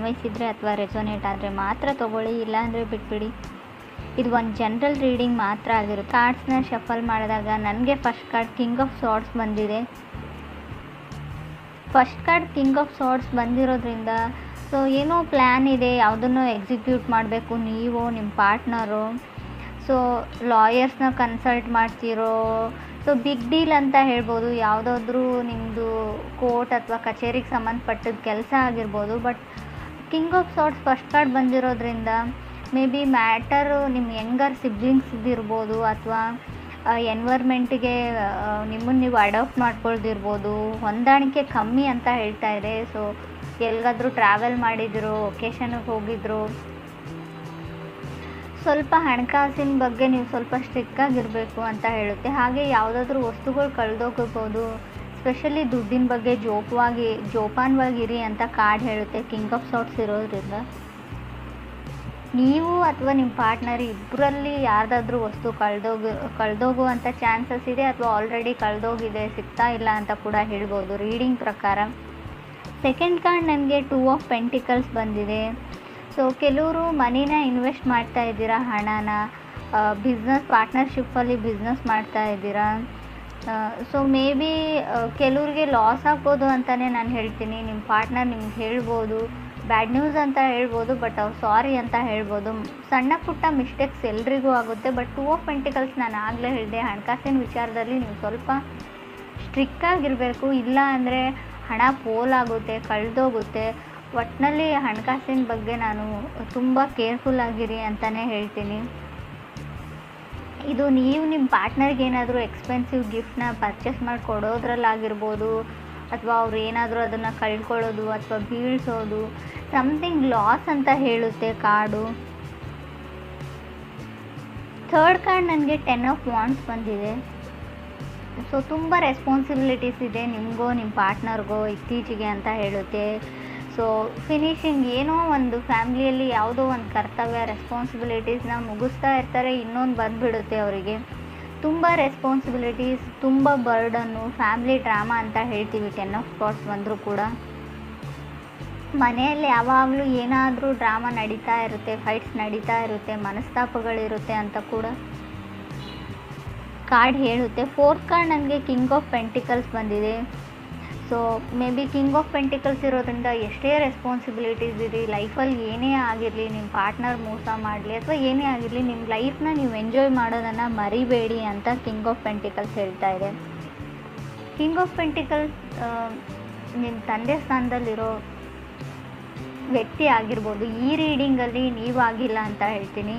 ಅನ್ವಯಿಸಿದರೆ ಅಥವಾ ರೆಸೊನೇಟ್ ಆದರೆ ಮಾತ್ರ ತೊಗೊಳ್ಳಿ, ಇಲ್ಲಾಂದರೆ ಬಿಟ್ಬಿಡಿ. ಇದು ಒಂದು ಜನರಲ್ ರೀಡಿಂಗ್ ಮಾತ್ರ ಆಗಿರುತ್ತೆ. ಕಾರ್ಡ್ಸ್ನ ಶಫಲ್ ಮಾಡಿದಾಗ ನನಗೆ ಫಸ್ಟ್ ಕಾರ್ಡ್ ಕಿಂಗ್ ಆಫ್ ಸಾರ್ಡ್ಸ್ ಬಂದಿದೆ. ಫಸ್ಟ್ ಕಾರ್ಡ್ ಕಿಂಗ್ ಆಫ್ ಸಾರ್ಡ್ಸ್ ಬಂದಿರೋದ್ರಿಂದ ಸೊ ಏನೋ ಪ್ಲ್ಯಾನ್ ಇದೆ, ಯಾವುದನ್ನು ಎಕ್ಸಿಕ್ಯೂಟ್ ಮಾಡಬೇಕು ನೀವು, ನಿಮ್ಮ ಪಾರ್ಟ್ನರು. ಸೊ ಲಾಯರ್ಸ್ನ ಕನ್ಸಲ್ಟ್ ಮಾಡ್ತಿರೋ, ಸೊ ಬಿಗ್ ಡೀಲ್ ಅಂತ ಹೇಳ್ಬೋದು. ಯಾವುದಾದ್ರೂ ನಿಮ್ಮದು ಕೋರ್ಟ್ ಅಥವಾ ಕಚೇರಿಗೆ ಸಂಬಂಧಪಟ್ಟದ ಕೆಲಸ ಆಗಿರ್ಬೋದು. But king of swords first card ಬಂದಿರೋದ್ರಿಂದ ಮೇ ಬಿ ಮ್ಯಾಟರು ನಿಮ್ಮ ಯಂಗರ್ ಸಿಬ್ಲಿಂಗ್ಸ್ದಿರ್ಬೋದು ಅಥವಾ ಎನ್ವೈರ್ಮೆಂಟಿಗೆ ನಿಮ್ಮನ್ನು ನೀವು ಅಡಾಪ್ಟ್ ಮಾಡ್ಕೊಳ್ದಿರ್ಬೋದು. ಹೊಂದಾಣಿಕೆ ಕಮ್ಮಿ ಅಂತ ಹೇಳ್ತಾ ಇದೆ. ಸೊ ಎಲ್ಲಿಗಾದ್ರೂ ಟ್ರಾವೆಲ್ ಮಾಡಿದ್ರು, ಒಕೇಶನ್ಗೆ ಹೋಗಿದ್ರು, ಸ್ವಲ್ಪ ಹಣಕಾಸಿನ ಬಗ್ಗೆ ನೀವು ಸ್ವಲ್ಪ ಸ್ಟ್ರಿಕ್ಟಾಗಿರಬೇಕು ಅಂತ ಹೇಳುತ್ತೆ. ಹಾಗೆ ಯಾವುದಾದ್ರೂ ವಸ್ತುಗಳು ಕಳೆದೋಗಿರ್ಬೋದು, ಸ್ಪೆಷಲಿ ದುಡ್ಡಿನ ಬಗ್ಗೆ ಜೋಪಾನವಾಗಿರಿ ಅಂತ ಕಾರ್ಡ್ ಹೇಳುತ್ತೆ ಕಿಂಗ್ ಆಫ್ ಸಾರ್ಡ್ಸ್ ಇರೋದ್ರಿಂದ. ನೀವು ಅಥವಾ ನಿಮ್ಮ ಪಾರ್ಟ್ನರ್ ಇಬ್ಬರಲ್ಲಿ ಯಾರ್ದಾದ್ರೂ ವಸ್ತು ಕಳೆದೋಗುವಂಥ ಚಾನ್ಸಸ್ ಇದೆ, ಅಥವಾ ಆಲ್ರೆಡಿ ಕಳೆದೋಗಿದೆ, ಸಿಗ್ತಾ ಇಲ್ಲ ಅಂತ ಕೂಡ ಹೇಳ್ಬೋದು ರೀಡಿಂಗ್ ಪ್ರಕಾರ. ಸೆಕೆಂಡ್ ಕಾರ್ಡ್ ನನಗೆ 2 ಆಫ್ ಪೆಂಟಿಕಲ್ಸ್ ಬಂದಿದೆ. ಸೊ ಕೆಲವರು ಮನಿನ ಇನ್ವೆಸ್ಟ್ ಮಾಡ್ತಾ ಇದ್ದೀರಾ, ಹಣನ ಬಿಸ್ನೆಸ್ ಪಾರ್ಟ್ನರ್ಶಿಪ್ಪಲ್ಲಿ ಬಿಸ್ನೆಸ್ ಮಾಡ್ತಾ ಇದ್ದೀರಾ. ಸೊ ಮೇ ಬಿ ಕೆಲವ್ರಿಗೆ ಲಾಸ್ ಆಗ್ಬೋದು ಅಂತಲೇ ನಾನು ಹೇಳ್ತೀನಿ. ನಿಮ್ಮ ಪಾರ್ಟ್ನರ್ ನಿಮ್ಗೆ ಹೇಳ್ಬೋದು, ಬ್ಯಾಡ್ ನ್ಯೂಸ್ ಅಂತ ಹೇಳ್ಬೋದು, ಬಟ್ ಅವ್ರು ಸಾರಿ ಅಂತ ಹೇಳ್ಬೋದು. ಸಣ್ಣ ಪುಟ್ಟ ಮಿಸ್ಟೇಕ್ಸ್ ಎಲ್ರಿಗೂ ಆಗುತ್ತೆ. ಬಟ್ 2 ಆಫ್ ಪೆಂಟಿಕಲ್ಸ್ ನಾನು ಆಗಲೇ ಹೇಳಿದೆ, ಹಣಕಾಸಿನ ವಿಚಾರದಲ್ಲಿ ನೀವು ಸ್ವಲ್ಪ ಸ್ಟ್ರಿಕ್ಟಾಗಿರಬೇಕು. ಇಲ್ಲ ಅಂದರೆ ಹಣ ಪೋಲಾಗುತ್ತೆ, ಕಳೆದೋಗುತ್ತೆ. ಒಟ್ಟಿನಲ್ಲಿ ಹಣಕಾಸಿನ ಬಗ್ಗೆ ನಾನು ತುಂಬ ಕೇರ್ಫುಲ್ಲಾಗಿರಿ ಅಂತಲೇ ಹೇಳ್ತೀನಿ. ಇದು ನೀವು ನಿಮ್ಮ ಪಾರ್ಟ್ನರ್ಗೆ ಏನಾದರೂ ಎಕ್ಸ್ಪೆನ್ಸಿವ್ ಗಿಫ್ಟ್ನ ಪರ್ಚೇಸ್ ಮಾಡಿ ಕೊಡೋದ್ರಲ್ಲಾಗಿರ್ಬೋದು, ಅಥವಾ ಅವ್ರು ಏನಾದರೂ ಅದನ್ನು ಕಳ್ಕೊಳ್ಳೋದು ಅಥವಾ ಬೀಳಿಸೋದು, ಸಮಥಿಂಗ್ ಲಾಸ್ ಅಂತ ಹೇಳುತ್ತೆ ಕಾರ್ಡು. ಥರ್ಡ್ ಕಾರ್ಡ್ ನನಗೆ 10 ಆಫ್ ವಾಂಡ್ಸ್ ಬಂದಿದೆ. ಸೊ ತುಂಬ ರೆಸ್ಪಾನ್ಸಿಬಿಲಿಟೀಸ್ ಇದೆ ನಿಮಗೋ ನಿಮ್ಮ ಪಾರ್ಟ್ನರ್ಗೋ ಇತ್ತೀಚೆಗೆ ಅಂತ ಹೇಳುತ್ತೆ. ಸೊ ಫಿನಿಶಿಂಗ್ ಏನೋ ಒಂದು ಫ್ಯಾಮ್ಲಿಯಲ್ಲಿ ಯಾವುದೋ ಒಂದು ಕರ್ತವ್ಯ ರೆಸ್ಪಾನ್ಸಿಬಿಲಿಟೀಸ್ನ ಮುಗಿಸ್ತಾ ಇರ್ತಾರೆ, ಇನ್ನೊಂದು ಬಂದುಬಿಡುತ್ತೆ ಅವರಿಗೆ. ತುಂಬ ರೆಸ್ಪಾನ್ಸಿಬಿಲಿಟೀಸ್, ತುಂಬ ಬರ್ಡನ್ನು, ಫ್ಯಾಮ್ಲಿ ಡ್ರಾಮಾ ಅಂತ ಹೇಳ್ತೀವಿ 10 ಆಫ್ ಸ್ಪಾಟ್ಸ್ ಬಂದರೂ ಕೂಡ. ಮನೆಯಲ್ಲಿ ಯಾವಾಗಲೂ ಏನಾದರೂ ಡ್ರಾಮಾ ನಡೀತಾ ಇರುತ್ತೆ, ಫೈಟ್ಸ್ ನಡೀತಾ ಇರುತ್ತೆ, ಮನಸ್ತಾಪಗಳಿರುತ್ತೆ ಅಂತ ಕೂಡ ಕಾರ್ಡ್ ಹೇಳುತ್ತೆ. ಫೋರ್ತ್ ಕಾರ್ಡ್ ನನಗೆ ಕಿಂಗ್ ಆಫ್ ಪೆಂಟಿಕಲ್ಸ್ ಬಂದಿದೆ. So may be king of pentacles ಇರೋದ್ರಿಂದ ಎಷ್ಟೇ ರೆಸ್ಪಾನ್ಸಿಬಿಲಿಟೀಸ್ ಇರಿ, ಲೈಫಲ್ಲಿ ಏನೇ ಆಗಿರಲಿ, ನಿಮ್ಮ ಪಾರ್ಟ್ನರ್ ಮೋಸ ಮಾಡಲಿ ಅಥವಾ ಏನೇ ಆಗಿರಲಿ, ನಿಮ್ಮ ಲೈಫ್ನ ನೀವು ಎಂಜಾಯ್ ಮಾಡೋದನ್ನು ಮರಿಬೇಡಿ ಅಂತ ಕಿಂಗ್ ಆಫ್ ಪೆಂಟಿಕಲ್ಸ್ ಹೇಳ್ತಾ ಇದೆ. ಕಿಂಗ್ ಆಫ್ ಪೆಂಟಿಕಲ್ಸ್ ನಿಮ್ಮ ತಂದೆ ಸ್ಥಾನದಲ್ಲಿರೋ ವ್ಯಕ್ತಿ ಆಗಿರ್ಬೋದು. ಈ ರೀಡಿಂಗಲ್ಲಿ ನೀವಾಗಿಲ್ಲ ಅಂತ ಹೇಳ್ತೀನಿ.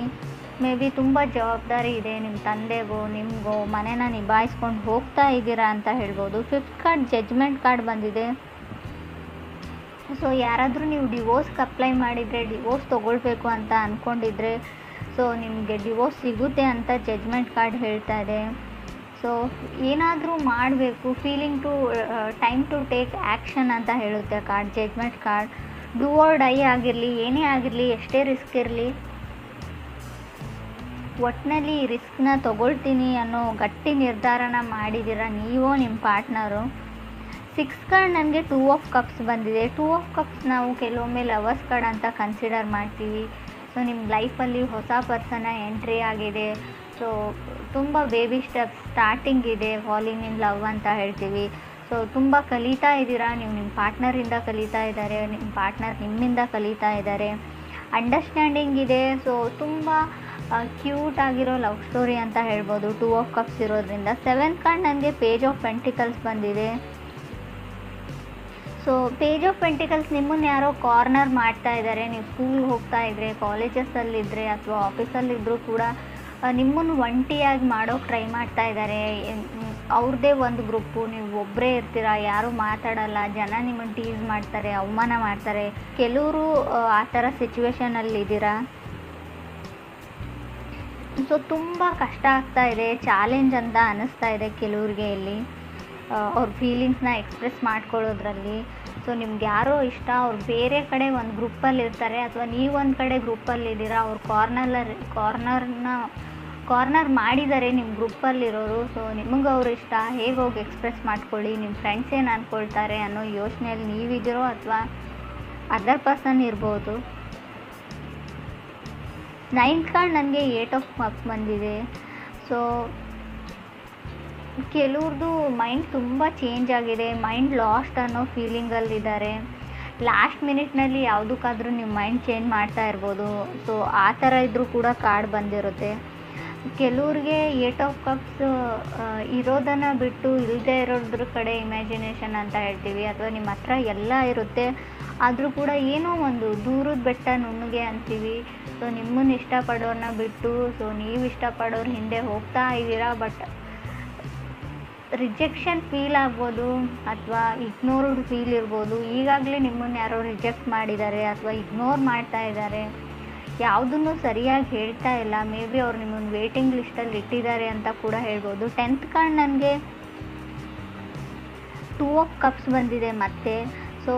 ಮೇ ಬಿ ತುಂಬ ಜವಾಬ್ದಾರಿ ಇದೆ ನಿಮ್ಮ ತಂದೆಗೋ ನಿಮಗೋ, ಮನೇನ ನಿಭಾಯಿಸ್ಕೊಂಡು ಹೋಗ್ತಾ ಇದ್ದೀರಾ ಅಂತ ಹೇಳ್ಬೋದು. ಫಿಫ್ತ್ ಕಾರ್ಡ್ ಜಡ್ಜ್ಮೆಂಟ್ ಕಾರ್ಡ್ ಬಂದಿದೆ. ಸೊ ಯಾರಾದರೂ ನೀವು ಡಿವೋರ್ಸ್ಗೆ ಅಪ್ಲೈ ಮಾಡಿದರೆ, ಡಿವೋರ್ಸ್ ತೊಗೊಳ್ಬೇಕು ಅಂತ ಅಂದ್ಕೊಂಡಿದ್ರೆ, ಸೊ ನಿಮಗೆ ಡಿವೋರ್ಸ್ ಸಿಗುತ್ತೆ ಅಂತ ಜಡ್ಜ್ಮೆಂಟ್ ಕಾರ್ಡ್ ಹೇಳ್ತಾ ಇದೆ. ಸೊ ಏನಾದರೂ ಮಾಡಬೇಕು, ಟೈಮ್ ಟು ಟೇಕ್ ಆ್ಯಕ್ಷನ್ ಅಂತ ಹೇಳುತ್ತೆ card, judgement card. Do or die ಆಗಿರಲಿ, ಏನೇ ಆಗಿರಲಿ, ಎಷ್ಟೇ ರಿಸ್ಕ್ ಇರಲಿ, ಒಟ್ಟಿನಲ್ಲಿ ರಿಸ್ಕ್ನ ತೊಗೊಳ್ತೀನಿ ಅನ್ನೋ ಗಟ್ಟಿ ನಿರ್ಧಾರನ ಮಾಡಿದ್ದೀರಾ ನೀವೋ ನಿಮ್ಮ ಪಾರ್ಟ್ನರು. 6 ಕಾರ್ಡ್ ನನಗೆ 2 ಆಫ್ ಕಪ್ಸ್ ಬಂದಿದೆ. 2 ಆಫ್ ಕಪ್ಸ್ ನಾವು ಕೆಲವೊಮ್ಮೆ ಲವರ್ಸ್ ಕಾರ್ಡ್ ಅಂತ ಕನ್ಸಿಡರ್ ಮಾಡ್ತೀವಿ. ಸೊ ನಿಮ್ಮ ಲೈಫಲ್ಲಿ ಹೊಸ ಪರ್ಸನ ಎಂಟ್ರಿ ಆಗಿದೆ. ಸೊ ತುಂಬ ಬೇಬಿ ಸ್ಟೆಪ್ಸ್ ಸ್ಟಾರ್ಟಿಂಗ್ ಇದೆ, ಫಾಲಿಂಗ್ ಇನ್ ಲವ್ ಅಂತ ಹೇಳ್ತೀವಿ. ಸೊ ತುಂಬ ಕಲಿತಾ ಇದ್ದೀರಾ, ನೀವು ನಿಮ್ಮ ಪಾರ್ಟ್ನರಿಂದ ಕಲಿತಾ ಇದ್ದಾರೆ, ನಿಮ್ಮ ಪಾರ್ಟ್ನರ್ ನಿಮ್ಮಿಂದ ಕಲಿತಾ ಇದ್ದಾರೆ, ಅಂಡರ್ಸ್ಟ್ಯಾಂಡಿಂಗ್ ಇದೆ. ಸೊ ತುಂಬ ಕ್ಯೂಟ್ ಆಗಿರೋ ಲವ್ ಸ್ಟೋರಿ ಅಂತ ಹೇಳ್ಬೋದು 2 ಆಫ್ ಕಪ್ಸ್ ಇರೋದ್ರಿಂದ. 7th ಕಾರ್ಡ್ ನನಗೆ ಪೇಜ್ ಆಫ್ ಪೆಂಟಿಕಲ್ಸ್ ಬಂದಿದೆ. ಸೊ ಪೇಜ್ ಆಫ್ ಪೆಂಟಿಕಲ್ಸ್ ನಿಮ್ಮನ್ನು ಯಾರೋ ಕಾರ್ನರ್ ಮಾಡ್ತಾ ಇದ್ದಾರೆ. ನೀವು ಸ್ಕೂಲ್ಗೆ ಹೋಗ್ತಾ ಇದ್ದರೆ, ಕಾಲೇಜಸ್ಸಲ್ಲಿದ್ದರೆ ಅಥವಾ ಆಫೀಸಲ್ಲಿದ್ದರೂ ಕೂಡ ನಿಮ್ಮನ್ನು ಒಂಟಿಯಾಗಿ ಮಾಡೋಕ್ಕೆ ಟ್ರೈ ಮಾಡ್ತಾ ಇದ್ದಾರೆ. ಅವ್ರದ್ದೇ ಒಂದು ಗ್ರೂಪು, ನೀವು ಒಬ್ಬರೇ ಇರ್ತೀರ, ಯಾರೂ ಮಾತಾಡಲ್ಲ, ಜನ ನಿಮ್ಮನ್ನು ಟೀಸ್ ಮಾಡ್ತಾರೆ, ಅವಮಾನ ಮಾಡ್ತಾರೆ. ಕೆಲವರು ಆ ಥರ ಸಿಚುವೇಶನಲ್ಲಿದ್ದೀರಾ. ಸೊ ತುಂಬ ಕಷ್ಟ ಆಗ್ತಾ ಇದೆ, ಚಾಲೆಂಜ್ ಅಂತ ಅನ್ನಿಸ್ತಾ ಇದೆ ಕೆಲವ್ರಿಗೆ ಇಲ್ಲಿ ಅವ್ರ ಫೀಲಿಂಗ್ಸ್ನ ಎಕ್ಸ್ಪ್ರೆಸ್ ಮಾಡ್ಕೊಳ್ಳೋದ್ರಲ್ಲಿ. ಸೊ ನಿಮ್ಗೆ ಯಾರೋ ಇಷ್ಟ, ಅವ್ರು ಬೇರೆ ಕಡೆ ಒಂದು ಗ್ರೂಪಲ್ಲಿ ಇರ್ತಾರೆ, ಅಥವಾ ನೀವೊಂದು ಕಡೆ ಗ್ರೂಪಲ್ಲಿದ್ದೀರಾ, ಅವ್ರು ಕಾರ್ನರ್ ಮಾಡಿದ್ದಾರೆ ನಿಮ್ಮ ಗ್ರೂಪಲ್ಲಿರೋರು. ಸೊ ನಿಮಗೆ ಅವ್ರು ಇಷ್ಟ, ಹೇಗೆ ಹೋಗಿ ಎಕ್ಸ್ಪ್ರೆಸ್ ಮಾಡ್ಕೊಳ್ಳಿ, ನಿಮ್ಮ ಫ್ರೆಂಡ್ಸ್ ಏನು ಅಂದ್ಕೊಳ್ತಾರೆ ಅನ್ನೋ ಯೋಚನೆಯಲ್ಲಿ ನೀವಿದ್ದೀರೋ, ಅಥವಾ ಅದರ್ ಪರ್ಸನ್ ಇರ್ಬೋದು. 9th ಕಾರ್ಡ್ ನನಗೆ 8 ಆಫ್ ಕಪ್ಸ್ ಬಂದಿದೆ. ಸೊ ಕೆಲವ್ರದ್ದು ಮೈಂಡ್ ತುಂಬ ಚೇಂಜ್ ಆಗಿದೆ, ಮೈಂಡ್ ಲಾಸ್ಟ್ ಅನ್ನೋ ಫೀಲಿಂಗಲ್ಲಿದ್ದಾರೆ. ಲಾಸ್ಟ್ ಮಿನಿಟ್ನಲ್ಲಿ ಯಾವುದಕ್ಕಾದ್ರೂ ನಿಮ್ಮ ಮೈಂಡ್ ಚೇಂಜ್ ಮಾಡ್ತಾ ಇರ್ಬೋದು. ಸೊ ಆ ಥರ ಇದ್ದರೂ ಕೂಡ ಕಾರ್ಡ್ ಬಂದಿರುತ್ತೆ. ಕೆಲವ್ರಿಗೆ 8 ಆಫ್ ಕಪ್ಸ್ ಇರೋದನ್ನು ಬಿಟ್ಟು ಇಲ್ಲದೇ ಇರೋದ್ರ ಕಡೆ ಇಮ್ಯಾಜಿನೇಷನ್ ಅಂತ ಹೇಳ್ತೀವಿ, ಅಥವಾ ನಿಮ್ಮ ಹತ್ರ ಎಲ್ಲ ಇರುತ್ತೆ ಆದರೂ ಕೂಡ ಏನೋ ಒಂದು ದೂರದ ಬೆಟ್ಟ ನುಣ್ಣಗೆ ಅಂತೀವಿ. ಸೊ ನಿಮ್ಮನ್ನು ಇಷ್ಟಪಡೋರನ್ನ ಬಿಟ್ಟು ಸೊ ನೀವು ಇಷ್ಟಪಡೋರು ಹಿಂದೆ ಹೋಗ್ತಾ ಇದ್ದೀರಾ. ಬಟ್ ರಿಜೆಕ್ಷನ್ ಫೀಲ್ ಆಗ್ಬೋದು ಅಥವಾ ಇಗ್ನೋರ್ಡ್ ಫೀಲ್ ಇರ್ಬೋದು. ಈಗಾಗಲೇ ನಿಮ್ಮನ್ನು ಯಾರೋ ರಿಜೆಕ್ಟ್ ಮಾಡಿದ್ದಾರೆ ಅಥವಾ ಇಗ್ನೋರ್ ಮಾಡ್ತಾ ಇದ್ದಾರೆ, ಯಾವುದನ್ನು ಸರಿಯಾಗಿ ಹೇಳ್ತಾ ಇಲ್ಲ. ಮೇ ಬಿ ಅವ್ರು ನಿಮ್ಮನ್ನು ವೇಟಿಂಗ್ ಲಿಸ್ಟಲ್ಲಿ ಇಟ್ಟಿದ್ದಾರೆ ಅಂತ ಕೂಡ ಹೇಳ್ಬೋದು. 10th ಕಾರ್ಡ್ ನನಗೆ 2 ಆಫ್ ಕಪ್ಸ್ ಬಂದಿದೆ ಮತ್ತೆ. ಸೊ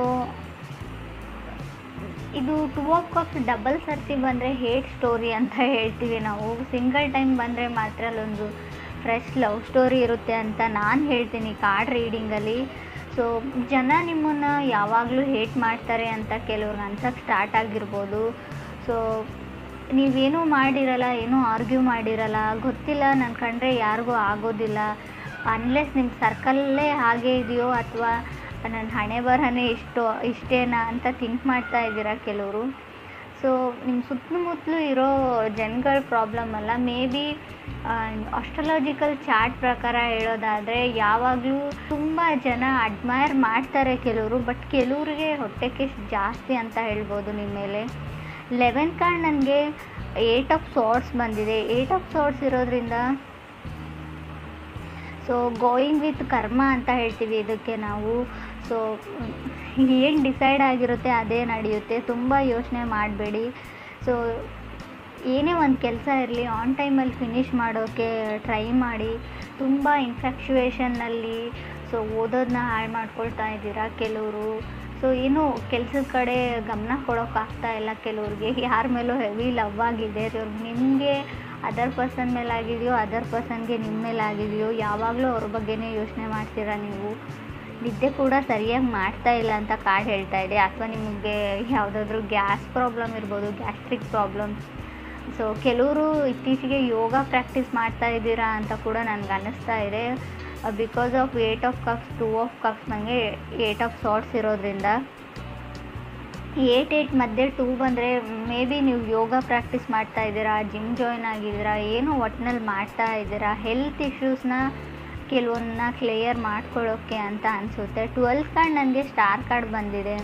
ಇದು 2 ಆಫ್ ಕಪ್ಸ್ ಡಬಲ್ ಸರ್ತಿ ಬಂದರೆ ಹೇಟ್ ಸ್ಟೋರಿ ಅಂತ ಹೇಳ್ತೀವಿ ನಾವು. ಸಿಂಗಲ್ ಟೈಮ್ ಬಂದರೆ ಮಾತ್ರ ಅಲ್ಲೊಂದು ಫ್ರೆಶ್ ಲವ್ ಸ್ಟೋರಿ ಇರುತ್ತೆ ಅಂತ ನಾನು ಹೇಳ್ತೀನಿ ಕಾರ್ಡ್ ರೀಡಿಂಗಲ್ಲಿ. ಸೊ ಜನ ನಿಮ್ಮನ್ನು ಯಾವಾಗಲೂ ಹೇಟ್ ಮಾಡ್ತಾರೆ ಅಂತ ಕೆಲವ್ರಿಗೆ ಅನ್ಸೋಕ್ಕೆ ಸ್ಟಾರ್ಟ್ ಆಗಿರ್ಬೋದು. ಸೊ ನೀವೇನೂ ಮಾಡಿರಲ್ಲ, ಏನೂ ಆರ್ಗ್ಯೂ ಮಾಡಿರಲ್ಲ, ಗೊತ್ತಿಲ್ಲ ನನ್ನ ಕಂಡ್ರೆ ಯಾರಿಗೂ ಆಗೋದಿಲ್ಲ, ಅನ್ಲೆಸ್ ನಿಮ್ಮ ಸರ್ಕಲ್ಲೇ ಹಾಗೆ ಇದೆಯೋ ಅಥವಾ ನನ್ನ ಹಣೆ ಬರಹನೇ ಇಷ್ಟೇನಾ ಅಂತ ಥಿಂಕ್ ಮಾಡ್ತಾ ಇದ್ದೀರಾ ಕೆಲವರು. ಸೊ ನಿಮ್ಮ ಸುತ್ತಮುತ್ತಲೂ ಇರೋ ಜನಗಳ ಪ್ರಾಬ್ಲಮ್ ಅಲ್ಲ. ಮೇ ಬಿ ಆಸ್ಟ್ರಾಲಜಿಕಲ್ ಚಾರ್ಟ್ ಪ್ರಕಾರ ಹೇಳೋದಾದರೆ ಯಾವಾಗಲೂ ತುಂಬ ಜನ ಅಡ್ಮೈರ್ ಮಾಡ್ತಾರೆ ಕೆಲವರು, ಬಟ್ ಕೆಲವ್ರಿಗೆ ಹೊಟ್ಟೆ ಕಿಚ್ಚು ಜಾಸ್ತಿ ಅಂತ ಹೇಳ್ಬೋದು ನಿಮ್ಮ ಮೇಲೆ. 11th ಕಾರ್ಡ್ ನನಗೆ 8 ಆಫ್ ಸಾರ್ಟ್ಸ್ ಬಂದಿದೆ. 8 ಆಫ್ ಸಾರ್ಟ್ಸ್ ಇರೋದ್ರಿಂದ ಸೊ ಗೋಯಿಂಗ್ ವಿತ್ ಕರ್ಮ ಅಂತ ಹೇಳ್ತೀವಿ ಇದಕ್ಕೆ ನಾವು. ಸೊ ಏನು ಡಿಸೈಡ್ ಆಗಿರುತ್ತೆ ಅದೇ ನಡೆಯುತ್ತೆ, ತುಂಬ ಯೋಚನೆ ಮಾಡಬೇಡಿ. ಸೊ ಏನೇ ಒಂದು ಕೆಲಸ ಇರಲಿ ಆನ್ ಟೈಮಲ್ಲಿ ಫಿನಿಷ್ ಮಾಡೋಕ್ಕೆ ಟ್ರೈ ಮಾಡಿ. ತುಂಬ ಇನ್ಫ್ಯಾಕ್ಚುಯೇಷನ್ನಲ್ಲಿ ಸೊ ಓದೋದನ್ನ ಹಾಳು ಮಾಡ್ಕೊಳ್ತಾ ಇದ್ದೀರಾ ಕೆಲವರು. ಸೊ ಏನು ಕೆಲಸದ ಕಡೆ ಗಮನ ಕೊಡೋಕ್ಕಾಗ್ತಾ ಇಲ್ಲ ಕೆಲವ್ರಿಗೆ. ಯಾರ ಮೇಲೂ ಹೆವಿ ಲವ್ ಆಗಿದೆ, ನಿಮಗೆ ಅದರ್ ಪರ್ಸನ್ ಮೇಲೆ ಆಗಿದೆಯೋ ಅದರ್ ಪರ್ಸನ್ಗೆ ನಿಮ್ಮ ಮೇಲೆ ಆಗಿದೆಯೋ, ಯಾವಾಗಲೂ ಅವ್ರ ಬಗ್ಗೆನೇ ಯೋಚನೆ ಮಾಡ್ತೀರಾ ನೀವು. ನಿದ್ದೆ ಕೂಡ ಸರಿಯಾಗಿ ಮಾಡ್ತಾ ಇಲ್ಲ ಅಂತ ಕಾರ್ಡ್ ಹೇಳ್ತಾ ಇದೆ. ಅಥವಾ ನಿಮಗೆ ಯಾವುದಾದ್ರೂ ಗ್ಯಾಸ್ ಪ್ರಾಬ್ಲಮ್ ಇರ್ಬೋದು, ಗ್ಯಾಸ್ಟ್ರಿಕ್ ಪ್ರಾಬ್ಲಮ್. ಸೊ ಕೆಲವರು ಇತ್ತೀಚೆಗೆ ಯೋಗ ಪ್ರಾಕ್ಟೀಸ್ ಮಾಡ್ತಾ ಇದ್ದೀರಾ ಅಂತ ಕೂಡ ನನಗೆ ಅನ್ನಿಸ್ತಾ ಇದೆ. Because of 8 of cups 2 of cups ನನಗೆ 8 ಆಫ್ ಸಾರ್ಟ್ಸ್ ಇರೋದ್ರಿಂದ 8 ಮಧ್ಯೆ 2 ಬಂದರೆ ಮೇ ಬಿ ನೀವು ಯೋಗ ಪ್ರಾಕ್ಟೀಸ್ ಮಾಡ್ತಾ ಇದ್ದೀರಾ, ಜಿಮ್ ಜಾಯ್ನ್ ಆಗಿದ್ದೀರಾ, ಏನೋ ಒಟ್ಟಿನಲ್ಲಿ ಮಾಡ್ತಾ ಇದ್ದೀರಾ. ಹೆಲ್ತ್ ಇಶ್ಯೂಸ್ನ ಕೆಲವನ್ನ ಕ್ಲಿಯರ್ ಮಾಡ್ಕೊಳ್ಳೋಕ್ಕೆ ಅಂತ ಅನಿಸುತ್ತೆ. 12th ಕಾರ್ಡ್ ನನಗೆ ಸ್ಟಾರ್ ಕಾರ್ಡ್ ಬಂದಿದೆ.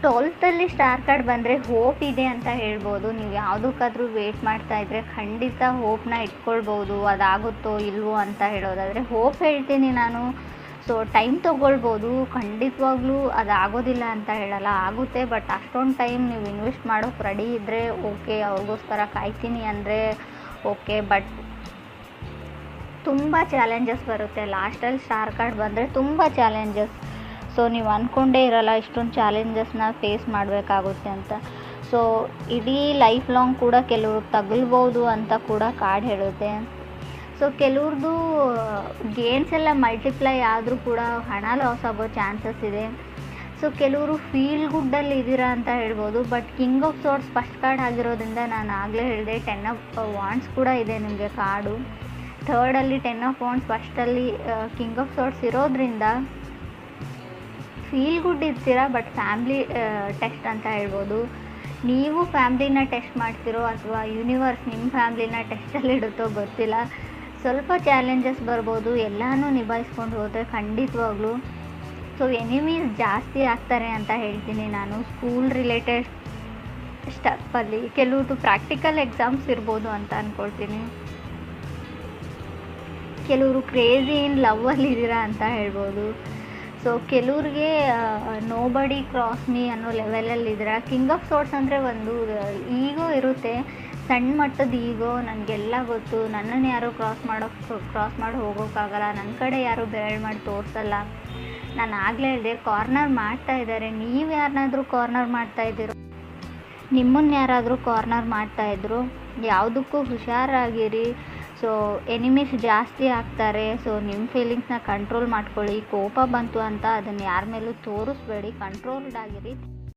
12th ಸ್ಟಾರ್ ಕಾರ್ಡ್ ಬಂದರೆ ಹೋಪ್ ಇದೆ ಅಂತ ಹೇಳ್ಬೋದು. ನೀವು ಯಾವುದಕ್ಕಾದ್ರೂ ವೇಟ್ ಮಾಡ್ತಾ ಇದ್ದರೆ ಖಂಡಿತ ಹೋಪ್ನ ಇಟ್ಕೊಳ್ಬೋದು. ಅದಾಗುತ್ತೋ ಇಲ್ವೋ ಅಂತ ಹೇಳೋದಾದರೆ ಹೋಪ್ ಹೇಳ್ತೀನಿ ನಾನು. ಸೊ ಟೈಮ್ ತೊಗೊಳ್ಬೋದು, ಖಂಡಿತವಾಗ್ಲೂ ಅದಾಗೋದಿಲ್ಲ ಅಂತ ಹೇಳಲ್ಲ, ಆಗುತ್ತೆ. ಬಟ್ ಅಷ್ಟೊಂದು ಟೈಮ್ ನೀವು ಇನ್ವೆಸ್ಟ್ ಮಾಡೋಕ್ಕೆ ರೆಡಿ ಇದ್ದರೆ ಓಕೆ, ಅವ್ರಿಗೋಸ್ಕರ ಕಾಯ್ತೀನಿ ಅಂದರೆ ಓಕೆ. ಬಟ್ ತುಂಬ ಚಾಲೆಂಜಸ್ ಬರುತ್ತೆ. ಲಾಸ್ಟಲ್ಲಿ ಸ್ಟಾರ್ ಕಾರ್ಡ್ ಬಂದರೆ ತುಂಬ ಚಾಲೆಂಜಸ್. ಸೊ ನೀವು ಅಂದ್ಕೊಂಡೇ ಇರಲ್ಲ ಇಷ್ಟೊಂದು ಚಾಲೆಂಜಸ್ನ ಫೇಸ್ ಮಾಡಬೇಕಾಗುತ್ತೆ ಅಂತ. ಸೊ ಇಡೀ ಲೈಫ್ ಲಾಂಗ್ ಕೂಡ ಕೆಲವ್ರಿಗೆ ತಗಲ್ಬೋದು ಅಂತ ಕೂಡ ಕಾರ್ಡ್ ಹೇಳುತ್ತೆ. ಸೊ ಕೆಲವ್ರದ್ದು ಗೇನ್ಸ್ ಎಲ್ಲ ಮಲ್ಟಿಪ್ಲೈ ಆದರೂ ಕೂಡ ಹಣ ಲಾಸ್ ಆಗೋ ಚಾನ್ಸಸ್ ಇದೆ. ಸೊ ಕೆಲವರು ಫೀಲ್ ಗುಡ್ಡಲ್ಲಿ ಇದ್ದೀರಾ ಅಂತ ಹೇಳ್ಬೋದು. But king of sorts first card ಆಗಿರೋದ್ರಿಂದ ನಾನು ಆಗಲೇ ಹೇಳಿದೆ 10 ಆಫ್ ವಾಂಡ್ಸ್ ಕೂಡ ಇದೆ ನಿಮಗೆ ಕಾರ್ಡು. ಥರ್ಡಲ್ಲಿ 10 ಆಫ್ ವಾಂಡ್ಸ್, ಫಸ್ಟಲ್ಲಿ ಕಿಂಗ್ ಆಫ್ ಸಾರ್ಟ್ಸ್ ಇರೋದ್ರಿಂದ ಫೀಲ್ ಗುಡ್ ಇರ್ತೀರಾ. ಬಟ್ ಫ್ಯಾಮ್ಲಿ ಟೆಸ್ಟ್ ಅಂತ ಹೇಳ್ಬೋದು. ನೀವು ಫ್ಯಾಮ್ಲಿನ ಟೆಸ್ಟ್ ಮಾಡ್ತಿರೋ ಅಥವಾ ಯೂನಿವರ್ಸ್ ನಿಮ್ಮ ಫ್ಯಾಮ್ಲಿನ ಟೆಸ್ಟಲ್ಲಿ ಇಡುತ್ತೋ ಗೊತ್ತಿಲ್ಲ. ಸ್ವಲ್ಪ ಚಾಲೆಂಜಸ್ ಬರ್ಬೋದು, ಎಲ್ಲನೂ ನಿಭಾಯಿಸ್ಕೊಂಡು ಹೋದರೆ ಖಂಡಿತವಾಗ್ಲೂ. ಸೊ ಎನಿಮೀಸ್ ಜಾಸ್ತಿ ಆಗ್ತಾರೆ ಅಂತ ಹೇಳ್ತೀನಿ ನಾನು. ಸ್ಕೂಲ್ ರಿಲೇಟೆಡ್ ಸ್ಟಫಲ್ಲಿ ಕೆಲವ್ರದ್ದು ಪ್ರಾಕ್ಟಿಕಲ್ ಎಕ್ಸಾಮ್ಸ್ ಇರ್ಬೋದು ಅಂತ ಅಂದ್ಕೊಳ್ತೀನಿ. ಕೆಲವರು ಕ್ರೇಜಿ ಇನ್ ಲವ್ವಲ್ಲಿ ಇದ್ದೀರಾ ಅಂತ ಹೇಳ್ಬೋದು. ಸೊ ಕೆಲವ್ರಿಗೆ ನೋಬಡಿ ಕ್ರಾಸ್ ಮೀ ಅನ್ನೋ ಲೆವೆಲಲ್ಲಿದ್ದೀರಾ. ಕಿಂಗ್ ಆಫ್ ಸಾರ್ಟ್ಸ್ ಅಂದರೆ ಒಂದು ಈಗೋ ಇರುತ್ತೆ, ಸಣ್ಣ ಮಟ್ಟದ ಈಗೋ. ನನಗೆಲ್ಲ ಗೊತ್ತು, ನನ್ನನ್ನು ಯಾರೂ ಕ್ರಾಸ್ ಮಾಡಿ ಹೋಗೋಕ್ಕಾಗಲ್ಲ, ನನ್ನ ಕಡೆ ಯಾರೂ ಬೆರಳು ಮಾಡಿ ತೋರಿಸಲ್ಲ. ನಾನು ಆಗಲೇ ಹೇಳಿದೆ, ಕಾರ್ನರ್ ಮಾಡ್ತಾ ಇದ್ದಾರೆ. ನೀವು ಯಾರನ್ನಾದರೂ ಕಾರ್ನರ್ ಮಾಡ್ತಾ ಇದ್ದೀರೋ, ನಿಮ್ಮನ್ನು ಯಾರಾದರೂ ಕಾರ್ನರ್ ಮಾಡ್ತಾಯಿದ್ರು, ಯಾವುದಕ್ಕೂ ಹುಷಾರಾಗಿರಿ. ಸೊ ಎನಿಮೀಸ್ ಜಾಸ್ತಿ ಆಗ್ತಾರೆ. ಸೊ ನಿಮ್ಮ ಫೀಲಿಂಗ್ಸ್ನ ಕಂಟ್ರೋಲ್ ಮಾಡ್ಕೊಳ್ಳಿ. ಕೋಪ ಬಂತು ಅಂತ ಅದನ್ನು ಯಾರ ಮೇಲೂ ತೋರಿಸ್ಬೇಡಿ, ಕಂಟ್ರೋಲ್ಡ್ ಆಗಿರಿ.